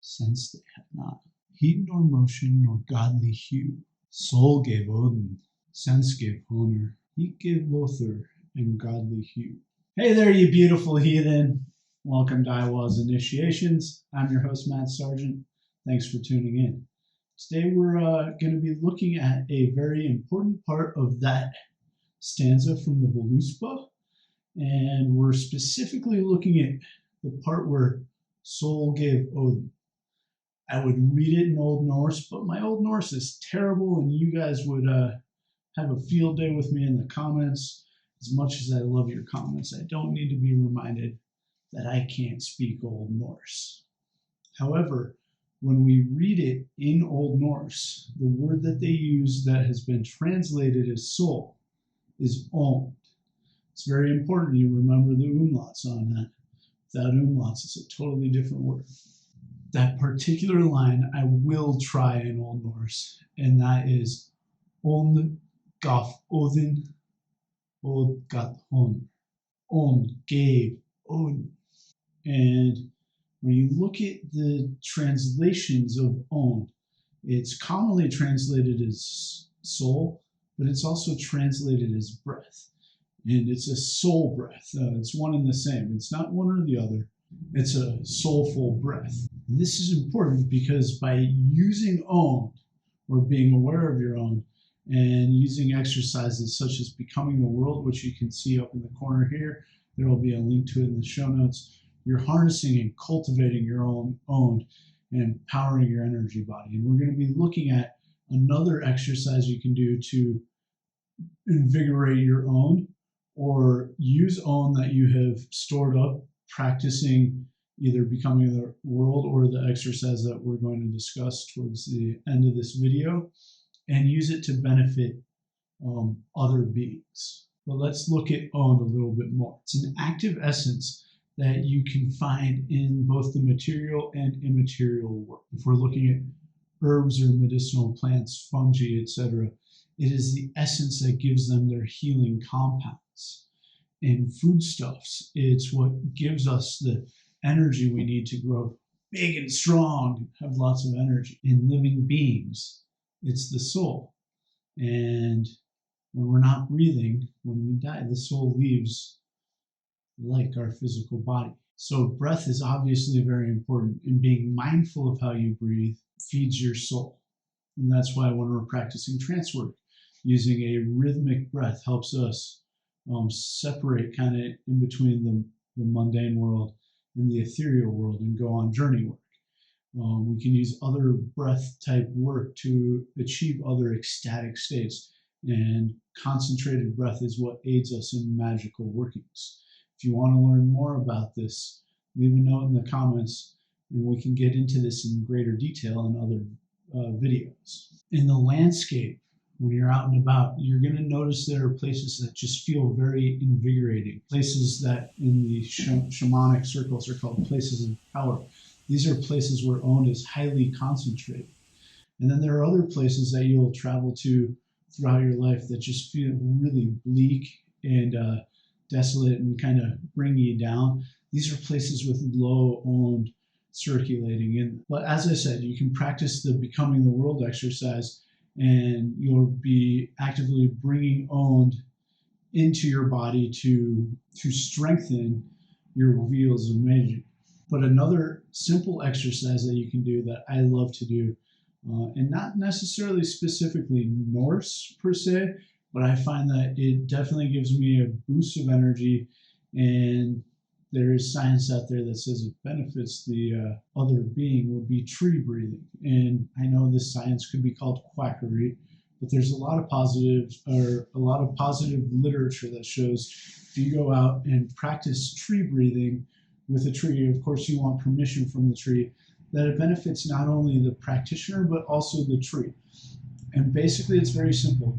Sense they had not. Heat nor motion nor godly hue. Soul gave Odin, sense gave Honor, heat gave Lothar, and godly hue. Hey there, you beautiful heathen. Welcome to Iwaz Initiations. I'm your host, Matt Sargent. Thanks for tuning in. Today we're going to be looking at a very important part of that stanza from the Voluspa, and we're specifically looking at the part where Soul gave Odin. I would read it in Old Norse, but my Old Norse is terrible, and you guys would have a field day with me in the comments. As much as I love your comments, I don't need to be reminded that I can't speak Old Norse. However, when we read it in Old Norse, the word that they use that has been translated as soul is Ond. It's very important you remember the umlauts on that. Without umlauts, it's a totally different word. That particular line I will try in Old Norse, and that is Ond gaf Odin, Od gat hon. Ond gave Odin. And when you look at the translations of Ond, it's commonly translated as soul, but it's also translated as breath. And it's a soul breath. It's one and the same. It's not one or the other. It's a soulful breath. And this is important because by using Ond, or being aware of your Ond, and using exercises such as Becoming the World, which you can see up in the corner here, there will be a link to it in the show notes, you're harnessing and cultivating your own Ond and empowering your energy body. And we're going to be looking at another exercise you can do to invigorate your Ond, or use Ond that you have stored up practicing either Becoming the World or the exercise that we're going to discuss towards the end of this video, and use it to benefit other beings. But let's look at Ond a little bit more. It's an active essence that you can find in both the material and immaterial world. If we're looking at herbs or medicinal plants, fungi, etc., it is the essence that gives them their healing compounds. In foodstuffs, it's what gives us the energy we need to grow big and strong, have lots of energy. In living beings, it's the soul. And when we're not breathing, when we die, the soul leaves like our physical body. So breath is obviously very important, and being mindful of how you breathe feeds your soul. And that's why when we're practicing trance work, using a rhythmic breath helps us separate kind of in between the mundane world and the ethereal world and go on journey work. We can use other breath type work to achieve other ecstatic states, and concentrated breath is what aids us in magical workings. If you want to learn more about this, leave a note in the comments and we can get into this in greater detail in other videos. In the landscape, when you're out and about, you're going to notice there are places that just feel very invigorating. Places that in the shamanic circles are called places of power. These are places where Ond is highly concentrated. And then there are other places that you'll travel to throughout your life that just feel really bleak and desolate and kind of bring you down. These are places with low Ond circulating in them. But as I said, you can practice the Becoming the World exercise, and you'll be actively bringing Ond into your body to strengthen your wheels of magic. But another simple exercise that you can do that I love to do, and not necessarily specifically Norse per se, but I find that it definitely gives me a boost of energy, and there is science out there that says it benefits the other being, would be tree breathing. And I know this science could be called quackery, but there's a lot of positive literature that shows if you go out and practice tree breathing with a tree, of course you want permission from the tree, that it benefits not only the practitioner but also the tree. And basically it's very simple.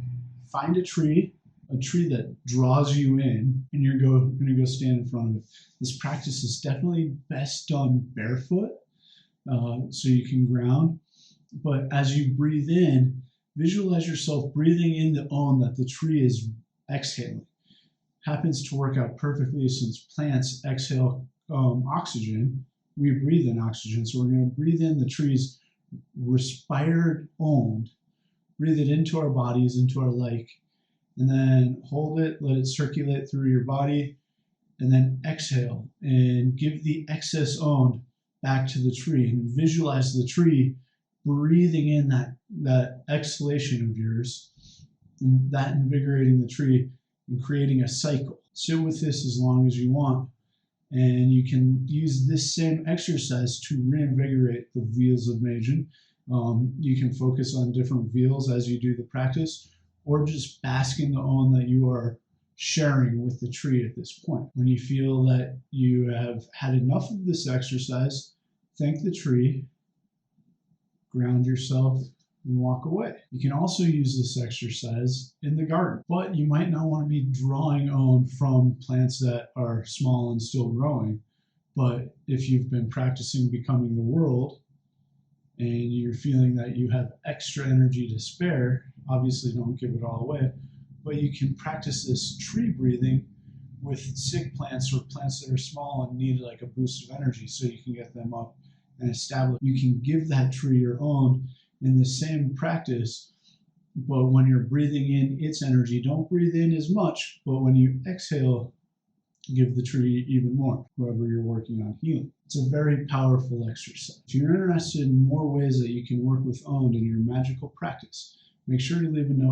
Find a tree that draws you in, and you're going to go stand in front of it. This practice is definitely best done barefoot, so you can ground. But as you breathe in, visualize yourself breathing in the Ond that the tree is exhaling. Happens to work out perfectly since plants exhale oxygen, we breathe in oxygen. So we're going to breathe in the tree's respired Ond, breathe it into our bodies, into our like, and then hold it, let it circulate through your body, and then exhale and give the excess Ond back to the tree, and visualize the tree breathing in that exhalation of yours, and that invigorating the tree and creating a cycle. Sit with this as long as you want, and you can use this same exercise to reinvigorate the wheels of Magic. You can focus on different wheels as you do the practice, or just bask in the Ond that you are sharing with the tree at this point. When you feel that you have had enough of this exercise, thank the tree, ground yourself, and walk away. You can also use this exercise in the garden, but you might not want to be drawing Ond from plants that are small and still growing. But if you've been practicing becoming the world and you're feeling that you have extra energy to spare, obviously don't give it all away, but you can practice this tree breathing with sick plants or plants that are small and need like a boost of energy, so you can get them up and established. You can give that tree your Ond in the same practice, but when you're breathing in its energy, don't breathe in as much, but when you exhale, give the tree even more, whoever you're working on healing. It's a very powerful exercise. If you're interested in more ways that you can work with Ond in your magical practice, make sure to leave a note